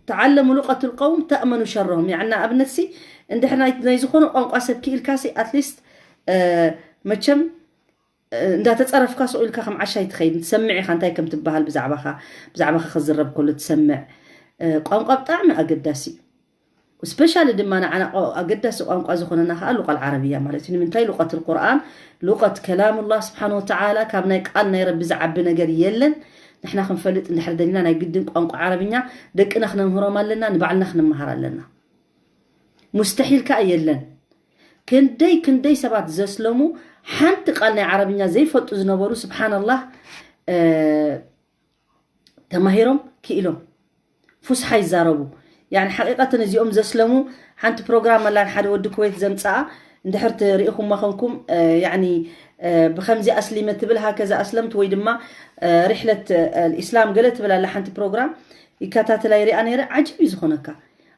تعلموا لغة القوم تأمنوا شرهم يعني أبنتسي عند إحنا نيزخون قنقا سبكي الكاسي أتليست متشم انت تتصرف كاسو إلك خم عشاء تخيل تسمعي خانتاي كم تبهال بزعبخ خزرب كله تسمع قنقا بطعم أقداسي وسبيشال دما أنا أقدس قنقا زخوننا اللغة العربية مالتي من تاي لغة القرآن لغة كلام الله سبحانه وتعالى كابنا يقالنا يرب زعب نجر يلن نحنا خنفلت نحر دليلنا نقدم قنقا عربية دقنا خنا نهرم لنا نبعلنا خنا مهر لنا مستحيل كأيلن كندي سبات زسلمو حنت قالنا عربية زي فوت زنبرو سبحان الله تماهيرهم كيلو فسحي زاربو يعني حقيقة نزيهم زسلمو حنت بروجرام اللي نحد ود كويت زمتساعة ندحرت رئيكم مخنكم يعني بخمزة أسلمة تبل هكذا أسلمت ويدما رحلة الإسلام قلت بلا لحنت بروجرام يكاتات لا يري أنا يري عجيب يزخونك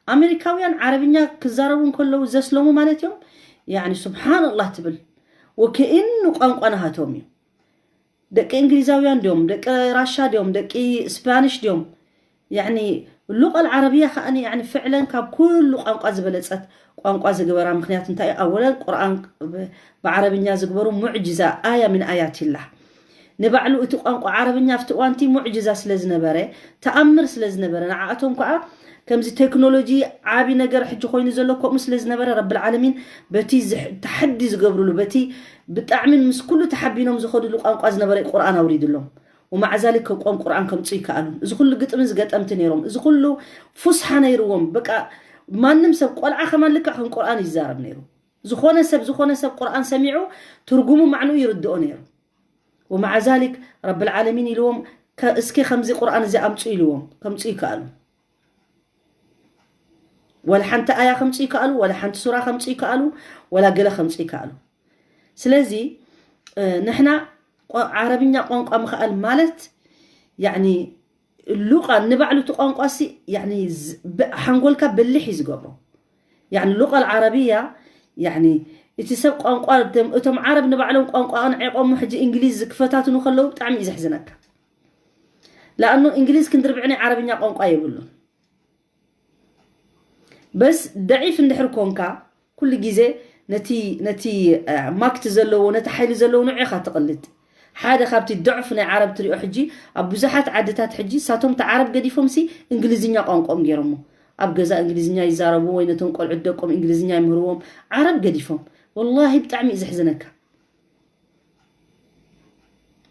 أمريكاويان عربية كزاربون كله زسلمو مالتهم يعني سبحان الله تبل وكأنه قنقنا هاتومي دك إنجليزاويان دوم دك راشا دوم دك إسبانيش دوم يعني اللغة العربية خاني يعني فعلا كل قنقا زبلصت قنقا زغبرا مخنيات انت اولا القرآن بعربية زغبرو معجزة آية من آيات الله نبعلو اتو قنقا عربية فتوانتي معجزة سلازنبره تأمر سلازنبره نعاتهم كا كمزي تكنولوجي عابي نجر حج خوين زلكو مسلازنبره رب العالمين بتي تحدي زغبرلو بتي بتعمل مس كله تحبينهم زخدلو قنقا زنبره القرآن اوريد لهم ومع ذلك قوم قرآن كم تصيك أنو إذا كله قطم زقطم تنيرهم إذا كله فصحى نيروهم بقى ما نمسب قلعة خمان لك عن قرآن يزارب نيرو زخونة سب قرآن سمعوا ترجموا معنو يردوا نيرو ومع ذلك رب العالمين يلوم كاسكي خمسة قرآن زي أمتصي يلوم كم تصيك أنو ولا حنت آية خمسة أنو ولا حنت سورة خمسة أنو ولا قلة خمسة أنو سلازي نحنا عربية قنقا مخال مالت يعني اللغة نبعلو تقنقاسي يعني حنقولك باللحي زقبرو يعني اللغة العربية يعني يتسب قنقا اتم عرب نبعلو قنقا انا عيقوم حجي انجليز كفتاتو نخلو تعم يزحزنك لانه انجليز كندربعني عربية قنقا يقولون بس ضعيف ندحر كونكا كل جيزة نتي ماكت زلو نتي حيل زلو نعيخا تقلد حدا خابتي ضعفنا عرب تريو حجي اب بزحات عدتات حجي ساتهم تعرب قديفهم سي انجليزيا قنقم غيرمو اب غزا انجليزيا يزاربو وينتون قل عدقم انجليزيا يمهروهم عرب قديفهم والله بطعمي يزحزنك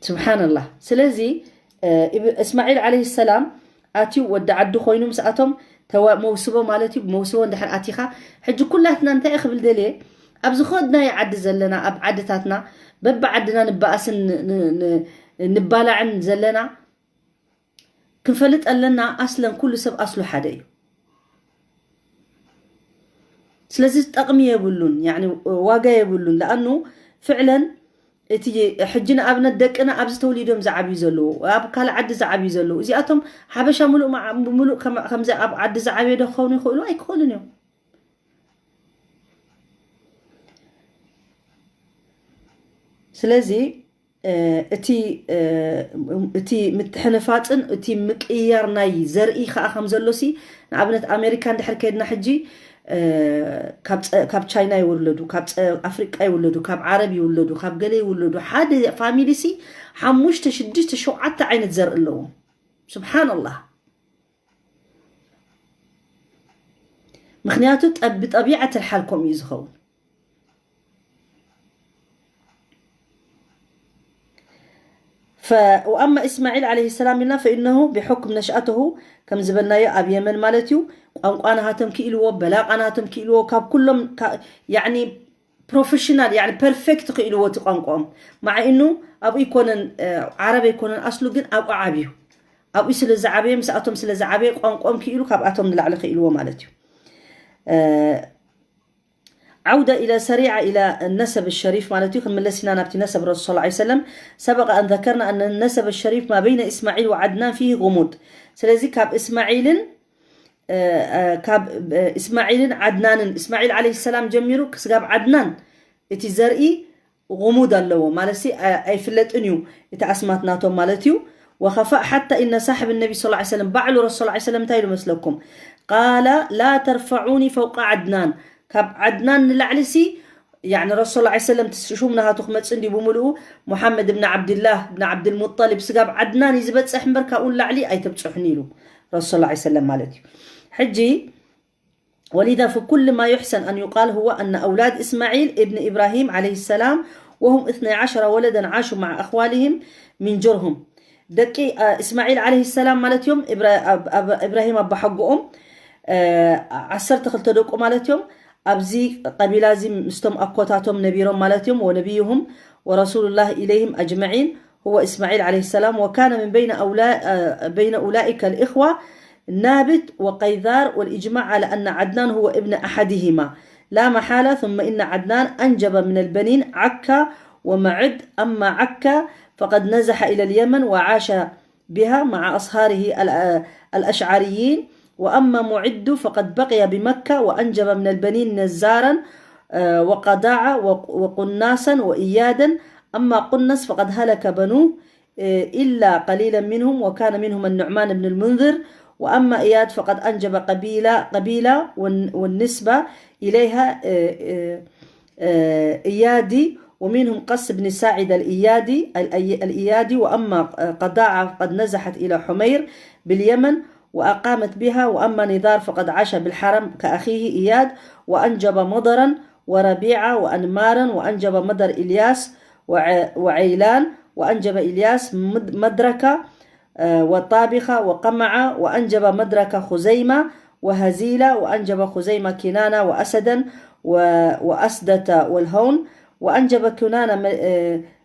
سبحان الله سلازي اسماعيل عليه السلام اتي ود عد خوينو مساتهم توا موسبه مالتي موسبه اندحر اتيخا حجي كلاتنا انت اخبل دلي ابز خدنا يعد زلنا اب عدتاتنا بب عدنا نبأس نبالع زلنا كنفلت لنا اصلا كل سب اصله حدي سلازي تقميه يبلون يعني واقا يبلون لانه فعلا تيجي حجنا ابنا دقنا ابز توليدهم زعبي زلو اب كال عد زعبي زلو ازياتهم حبشه ملو مع ملو خمزه اب عد زعبي دخوني يخولوا اي كولنيو سلازي اتي متحنفاتن اتي مقيار ناي زرئي خا خمزلوسي نابنت امريكا اندحر كيدنا حجي كاب تشاينا يولدو كاب افريقيا يولدو كاب عربي يولدو كاب غلي يولدو حد فاميلي سي حموش تشدش تشوعت عينت زرء لهم سبحان الله مخنياتو بطبيعه الحالكم يزخون وأما إسماعيل عليه السلام لنا فإنه بحكم نشأته كم زبلنا يا أبي يمن مالتيو أنا هاتم كيلو بلاغ أنا هاتم كيلو كاب كلهم يعني بروفيشنال يعني بيرفكت كيلو تقنقم مع إنه أبو يكون عربي يكون أصله جن أبو عربي أبو يسل الزعابي مسأتهم سل الزعابي قنقم كيلو كاب أتهم نلعل كيلو مالتيو عودة إلى سريعة إلى النسب الشريف مالتي كم لسنا نبتي نسب الرسول صلى الله عليه وسلم سبق أن ذكرنا أن النسب الشريف ما بين إسماعيل وعدنان فيه غموض سلازي كاب إسماعيل عدنان إسماعيل عليه السلام جميرو كسقاب عدنان اتزرئي غموض اللو مالسي أي فلت أنيو إتا أسماتناتو مالتيو وخفاء حتى إن صاحب النبي صلى الله عليه وسلم بعلو رسول الله عليه وسلم تايلو مثلكم قال لا ترفعوني فوق عدنان كاب عدنان للعلسي يعني رسول الله عليه وسلم شو منها تخمت عندي بملؤ محمد بن عبد الله بن عبد المطلب سقاب عدنان يزبط سحمر كأقول لعلي أي تبتصحني له رسول الله عليه وسلم مالتي حجي. ولذا فكل ما يحسن أن يقال هو أن أولاد إسماعيل ابن إبراهيم عليه السلام وهم 12 ولدا عاشوا مع أخوالهم من جرهم دكي إسماعيل عليه السلام مالتهم إبراهيم أبا حقهم عسرت خلت دوق مالتهم أبزي قبيلة زي مستم أقوتاتهم نبيهم مالتهم ونبيهم ورسول الله إليهم أجمعين هو إسماعيل عليه السلام. وكان من بين أولئك الإخوة نابت وقيثار والإجماع على أن عدنان هو ابن أحدهما لا محالة. ثم إن عدنان أنجب من البنين عكا ومعد. أما عكا فقد نزح إلى اليمن وعاش بها مع أصهاره الأشعريين. وأما معد فقد بقي بمكة وأنجب من البنين نزارا وقداعا وقناسا وإيادا. أما قنس فقد هلك بنوه إلا قليلا منهم وكان منهم النعمان بن المنذر. وأما إياد فقد أنجب قبيلة والنسبة إليها إيادي ومنهم قس بن ساعد الإيادي. وأما قداعة فقد نزحت إلى حمير باليمن وأقامت بها. وأما نذار فقد عاش بالحرم كأخيه إياد وأنجب مضرا وربيعة وأنمارا. وأنجب مدر إلياس وعيلان. وأنجب إلياس مدركة وطابخة وقمعة. وأنجب مدركة خزيمة وهزيلة. وأنجب خزيمة كنانة وأسدا وأسدة والهون. وأنجب كنانة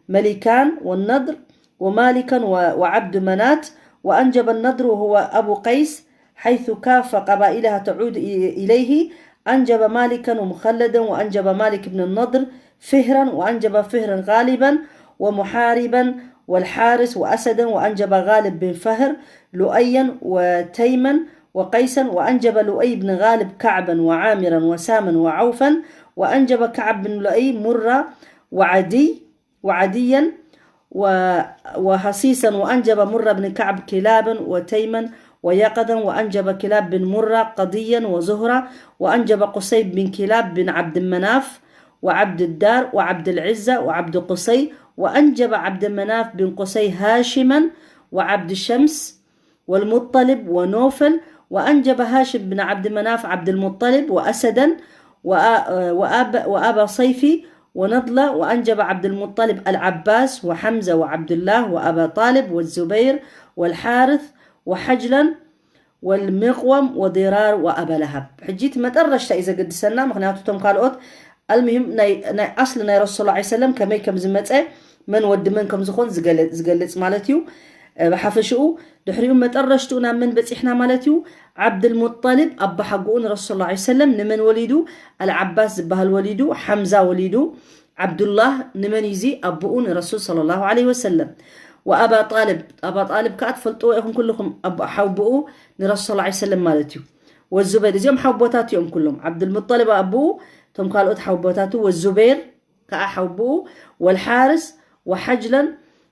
ملكان والنضر ومالكا وعبد منات. وأنجب النضر وهو أبو قيس حيث كاف قبائلها تعود إليه. أنجب مالكا ومخلدا. وأنجب مالك بن النضر فهرا. وأنجب فهرا غالبا ومحاربا والحارس وأسدا. وأنجب غالب بن فهر لؤيا وتيما وقيسا. وأنجب لؤي بن غالب كعبا وعامرا وساما وعوفا. وأنجب كعب بن لؤي مرة وعديا وهسيسا. وأنجب مرة بن كعب كلابا وتيما ويقظا. وأنجب كلاب بن مرة قضيا وزهرة. وأنجب قصيب بن كلاب بن عبد مناف وعبد الدار وعبد العزة وعبد قصي. وأنجب عبد مناف بن قصي هاشما وعبد الشمس والمطلب ونوفل. وأنجب هاشم بن عبد مناف عبد المطلب وأسدا وأبا صيفي ونضلة. وأنجب عبد المطلب العباس وحمزة وعبد الله وأبا طالب والزبير والحارث وحجلا والمقوم وضرار وأبا لهب. حجيت ما ترشت إذا قد سنة مخناتهم قالوا المهم ناي أصل ناي رسول الله عليه وسلم كمي كم زمت من ود من كم زخون زقلت مالتيو بحفشوا دحريهم ما ترشتونا من بس إحنا مالتيو عبد المطلب أبا حقون رسول الله عليه وسلم نمن وليدو العباس بهالوليدو حمزة وليدو عبد الله نمن يزي أبوون الرسول صلى الله عليه وسلم. وأبا طالب كأطفلتوا إخهم كلهم أبا حوبوا لرسول الله عليه وسلم مالتيو. والزبير زيهم حوبوتاتهم كلهم عبد المطلب أبوه تم قالوا حوبوتاته. والزبير كأحوبوه والحارس وحجلا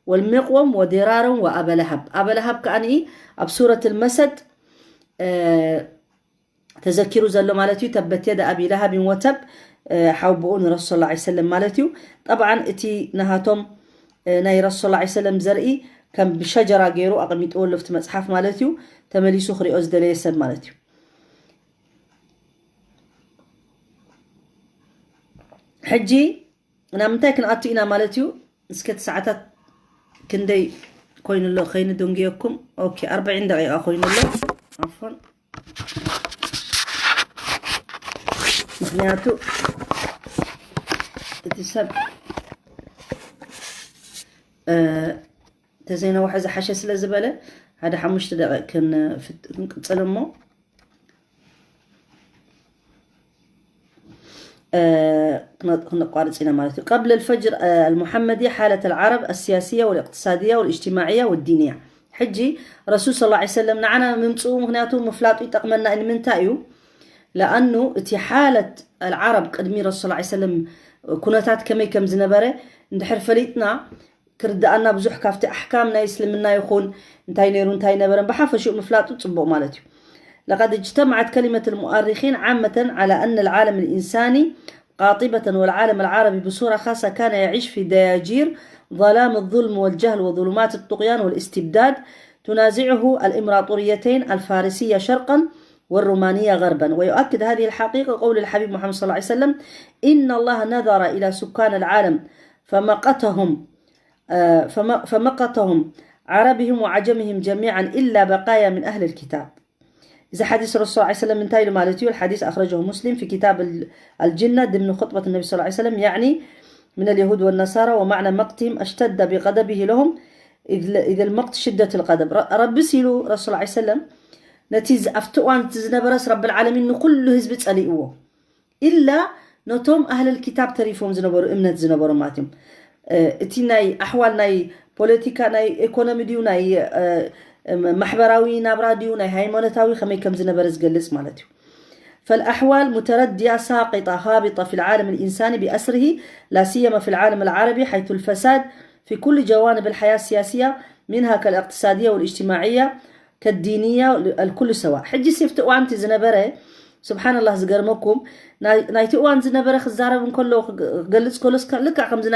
والمقوم ودرارا وأبا لهب. أبا لهب كأني بسورة المسد تذكروا زلوا مالتيو تبت يد أبي لهب وتب حوبون رسول الله عليه وسلم مالتيو. طبعا اتي نهاتهم ناي رسول الله عليه وسلم زرقي كان بشجرة غيرو أقميت أول لفت مصحف مالتيو تملي سخري أزدلي يسد مالتيو. حجي أنا متاكن أتينا مالتيو اسكت ساعات كندي كوين الله خين دونجيكم أوكي 40 دقيقة كوين الله عفوا مخنياتو تسب تزينا واحد حاشة سلا زبالة هذا حمشت دقيقة كن تسلمو كنا قارئين مالتي قبل الفجر المحمدي حالة العرب السياسية والاقتصادية والاجتماعية والدينية. حجي رسول صلى الله عليه وسلم نعنا ممصو مهناتو مفلاطو يتقمنا إن من تأيو لأنه اتي حالة العرب قدمي رسول صلى الله عليه وسلم كنتات كمي كم زنبرة ندحر فليتنا كردأنا بزح كافت أحكامنا يسلمنا يخون انتاي نيرون انتاي نبرن بحافشوا مفلات وتصبوا مالتي. لقد اجتمعت كلمة المؤرخين عامة على أن العالم الإنساني قاطبة والعالم العربي بصورة خاصة كان يعيش في دياجير ظلام الظلم والجهل وظلمات الطغيان والاستبداد تنازعه الإمبراطوريتين الفارسية شرقا والرومانية غربا. ويؤكد هذه الحقيقة قول الحبيب محمد صلى الله عليه وسلم: إن الله نظر إلى سكان العالم فمقتهم عربهم وعجمهم جميعا إلا بقايا من أهل الكتاب. إذا حديث الرسول صلى الله عليه وسلم من تايل مالتي، الحديث أخرجه مسلم في كتاب الجنة ضمن خطبة النبي صلى الله عليه وسلم، يعني من اليهود والنصارى، ومعنى مقتهم اشتد بغضبه لهم إذ المقت شدة الغضب. رب سيلو رسول الله عليه وسلم نتيز أفتوان تزنبرس رب العالمين كل هزب تسأليقوه إلا نتوم أهل الكتاب تريفهم زنبرو إمنت زنبرو ماتهم. اتي ناي أحوال ناي بوليتيكا ناي إيكونومي ديو ناي محبراوي نابرا ديو ناي هايمونتاوي خمي كم زنبرس جلس مالتيو. فالأحوال متردية ساقطة هابطة في العالم الإنساني بأسره، لا سيما في العالم العربي، حيث الفساد في كل جوانب الحياة السياسية منها كالاقتصادية والاجتماعية كالدينية الكل سواء. حجي سيفت وانت زنبره سبحان الله زقرمكم نايتي وان زنبره خزارب كله قلص كلس لك خمز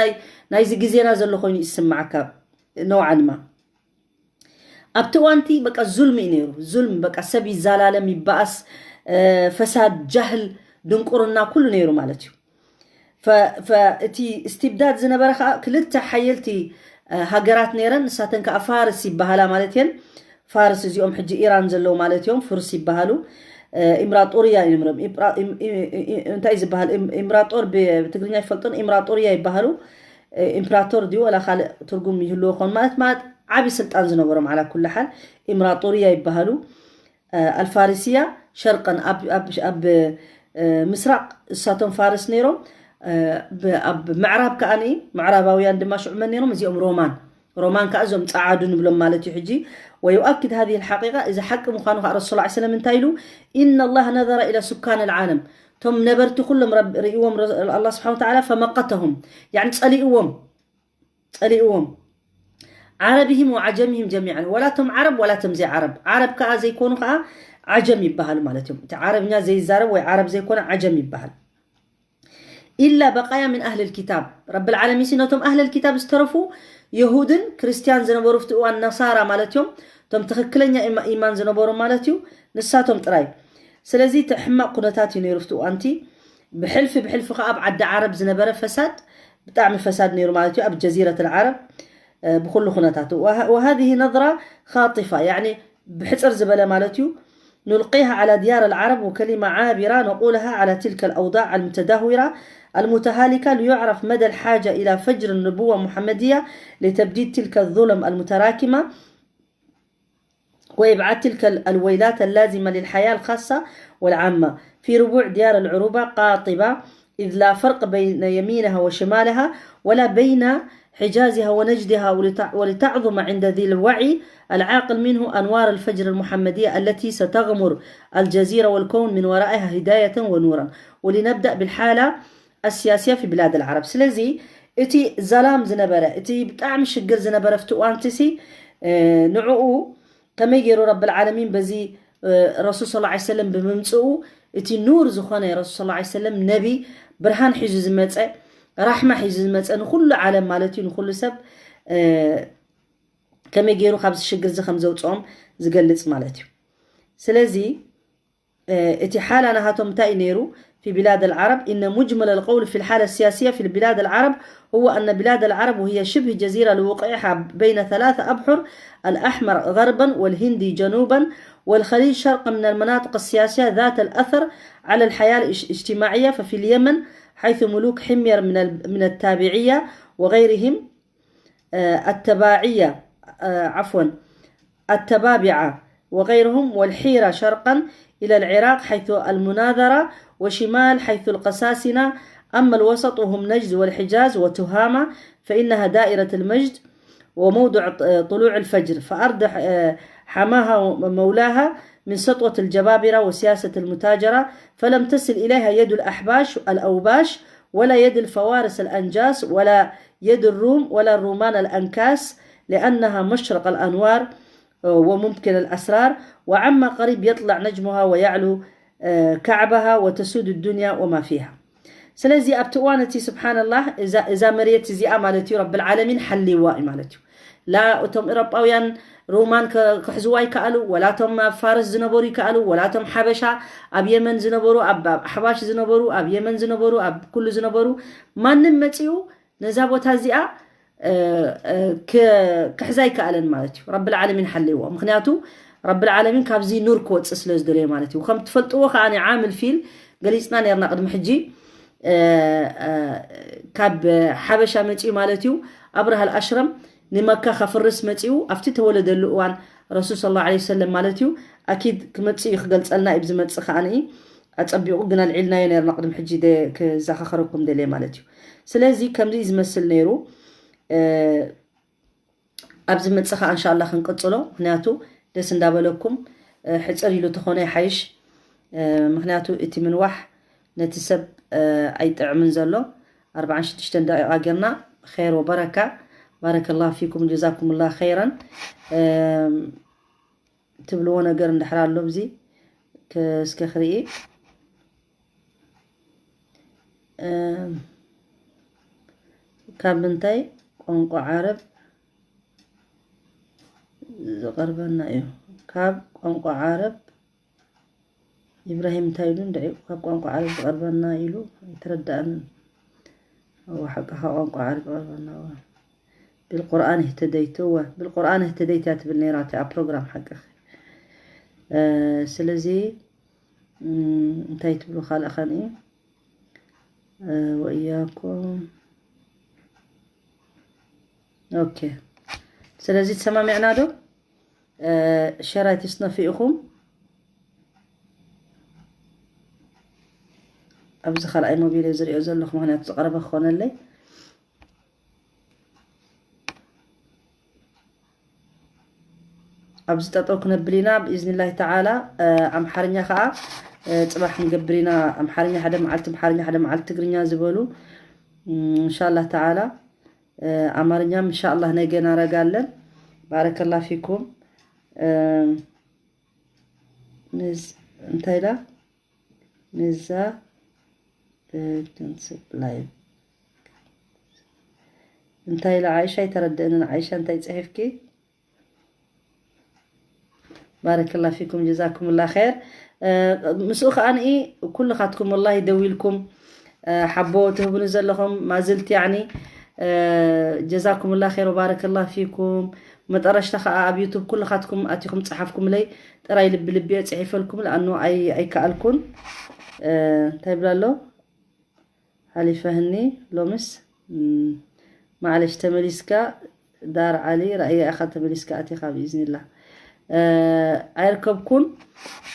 ناي زجزينا زلو خويني يسمعك نوعا ما. ابتوانتي بقى الظلم ينيرو ظلم بقى سبي زلالم يبأس فساد جهل دنقرنا كله نيرو مالتي. فاتي استبداد زنبره كلتا حيلتي هاجرات نيرن ساتن كافارس يبهالا مالتين فارس زيوم حجي إيران زلو مالتيهم فرس يبهالو إمبراطورية يمرم انت إذا بهال إمبراطور بتقريني فلتون إمبراطورية يبهالو إمبراطور ديو ولا خالق ترجم يهلو خون مالت عبي سلطان زنبرم على كل حال إمبراطورية يبهالو. الفارسية شرقا أب مسرق ساتون فارس نيرو أب معرب كأني معرباويان دمشق من نيرو زيهم رومان كأزم تعادون بلوم مالتي حجي. ويؤكد هذه الحقيقة إذا حكم خانوا الرسول صلى الله عليه وسلم من تايلو: إن الله نظر إلى سكان العالم ثم نبرت كلهم رب رئيوم الله سبحانه وتعالى فمقتهم، يعني تسأليهم عربهم وعجمهم جميعا، ولا تم عرب ولا تم زي عرب كأ زي يكونوا كأ عجم يبهل مالتهم، عربنا زي الزرب وعرب زي يكون عجم يبهل. إلا بقايا من أهل الكتاب رب العالمين سنتهم أهل الكتاب استرفوا يهودن كريستيان زنبورو فتقوا النصارى مالتهم تم تخكلن إيمان زنبورو مالتيو نساتهم تراي. سلازي تحمق قناتاتي نيرو فتقوا أنتي بحلف خاب عد عرب زنبرة فساد بتعمل فساد نيرو مالتيو أب جزيرة العرب بكل خناتاته. وهذه نظرة خاطفة، يعني بحسر زبالة مالتيو نلقيها على ديار العرب وكلمة عابرة نقولها على تلك الأوضاع المتدهورة المتهالكة ليعرف مدى الحاجة إلى فجر النبوة المحمدية لتبديد تلك الظلم المتراكمة وإبعاد تلك الويلات اللازمة للحياة الخاصة والعامة في ربوع ديار العروبة قاطبة، إذ لا فرق بين يمينها وشمالها ولا بين حجازها ونجدها، ولتعظم عند ذي الوعي العاقل منه أنوار الفجر المحمدية التي ستغمر الجزيرة والكون من ورائها هداية ونورا. ولنبدأ بالحالة السياسية في بلاد العرب. سلازي اتي زلام زنبرة اتي بتعمل شجر زنبرة فتوان تسي نعوه كما يجروا رب العالمين بزي رسول صلى الله عليه وسلم بممسؤه اتي نور زخانة رسول صلى الله عليه وسلم نبي برهان حجز متى رحمة حجز متى نخل عالم مالتي نخل سب كما يجروا خبز شجر زخم زوجهم زجلت مالتي. سلازي اتي حالة أنا هاتم تاينيرو في بلاد العرب. إن مجمل القول في الحالة السياسية في بلاد العرب هو أن بلاد العرب وهي شبه جزيرة لوقعها بين 3 أبحر: الأحمر غربا والهندي جنوبا والخليج شرقا من المناطق السياسية ذات الأثر على الحياة الاجتماعية. ففي اليمن حيث ملوك حمير من التابعية وغيرهم التبابعة وغيرهم، والحيرة شرقا إلى العراق حيث المناذرة، وشمال حيث القساسنة. أما الوسط وهم نجد والحجاز وتهامة فإنها دائرة المجد وموضع طلوع الفجر، فأرد حماها مولاها من سطوة الجبابرة وسياسة المتاجرة، فلم تصل إليها يد الأحباش الأوباش ولا يد الفوارس الأنجاس ولا يد الروم ولا الرومان الأنكاس لأنها مشرق الأنوار وممكن الأسرار وعما قريب يطلع نجمها ويعلو كعبها وتسود الدنيا وما فيها. سلازي أبتوانتي سبحان الله إذا مريت زي مالتي رب العالمين حلي واي مالتي لا أتم إرباويان رومان كحزواي كألو ولا تم فارس زنبوري كألو ولا تم حبشة أب يمن زنبورو أب حباش زنبورو أب يمن زنبورو أب كل زنبورو ما نمتيو نزابو تازيئة كحزاي كألن مالتي رب العالمين حليوه مخنياتو رب العالمين كابزي نور كوت اسلز دري مالتي وخم تفلطوه خاني عامل فيل قليسنا نيرنا قدم حجي كاب حبشة متي مالتيو أبرها الأشرم نمكة خفرس متيو أفتي تولد اللؤوان رسول صلى الله عليه وسلم مالتيو أكيد كمتي خقلت لنا إبز متسخ عني أتبعو قنا العلنا ينيرنا قدم حجي دي كزاخ خرقكم دي لي مالتيو سلازي كم دي يزمسل نيرو أبز متسخ إن شاء الله خنقصلو مخنياتو دس ندابلكم حصر يلو تخونه يحيش مخنياتو اتي من وح نتسب أي طعم زلو 46 دقيقة قرنا خير وبركة بارك الله فيكم جزاكم الله خيرا تبلونا قرن دحرال لبزي كسكخري كابنتاي قنقو عرب قربنا ايو كاب قنقو عرب إبراهيم تايلون دعي كاب قنقو عرب قربنا إلو يتردأن هو حقها قنقو عرب قربنا بالقرآن بالقرآن اهتديت بالنيرات بروجرام حق سلزي انتهيت بلو خال أخاني وإياكم أوكي سلزي تسمع معنادو شرايط يصنفيكم أبز خال أي موبيل يزري أزلخم هنا تقرب أخونا اللي أبز تطوك نبلينا بإذن الله تعالى أم حرنيا خاء صباح نقبرينا أم حرنيا حدا معلت تقرينيا زبولو إن شاء الله تعالى أمرنيا إن شاء الله نيجينا رجالا بارك الله فيكم انتهي لا نزا تنسب لايف انتهي لا عايشة يترددنا عايشة انتهي تصحفكي بارك الله فيكم جزاكم الله خير مسوخ أنا إيه وكل خاتكم الله يدوي لكم حبوته بنزلهم ما زلت يعني جزاكم الله خير وبارك الله فيكم ما ترش تخا بيوتيوب كل خاتكم أتيكم تصحفكم لي ترى لبي تصحف لكم لأنه أي كألكم طيب له هالي فهني لومس معلش تمليسكا دار علي رأي أخذ تمليسكا أتيخا بإذن الله أركبكم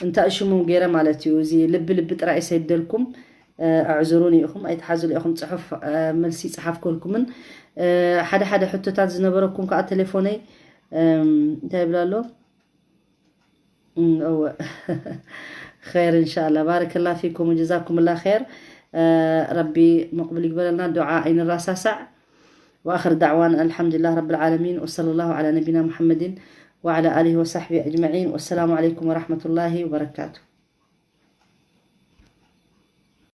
انت اشمو غيره مالتي زي لب ترى يسدلكم اعذروني اخم اي تحازلوا اخم صحف ملسي صحفكم من حدا حتتات زنبركم كا تليفوني تابلالو او خير ان شاء الله بارك الله فيكم وجزاكم الله خير ربي مقبل يقبل لنا دعاء عين الراساسع واخر دعوانا الحمد لله رب العالمين وصلى الله على نبينا محمد وعلى آله وصحبه أجمعين والسلام عليكم ورحمة الله وبركاته.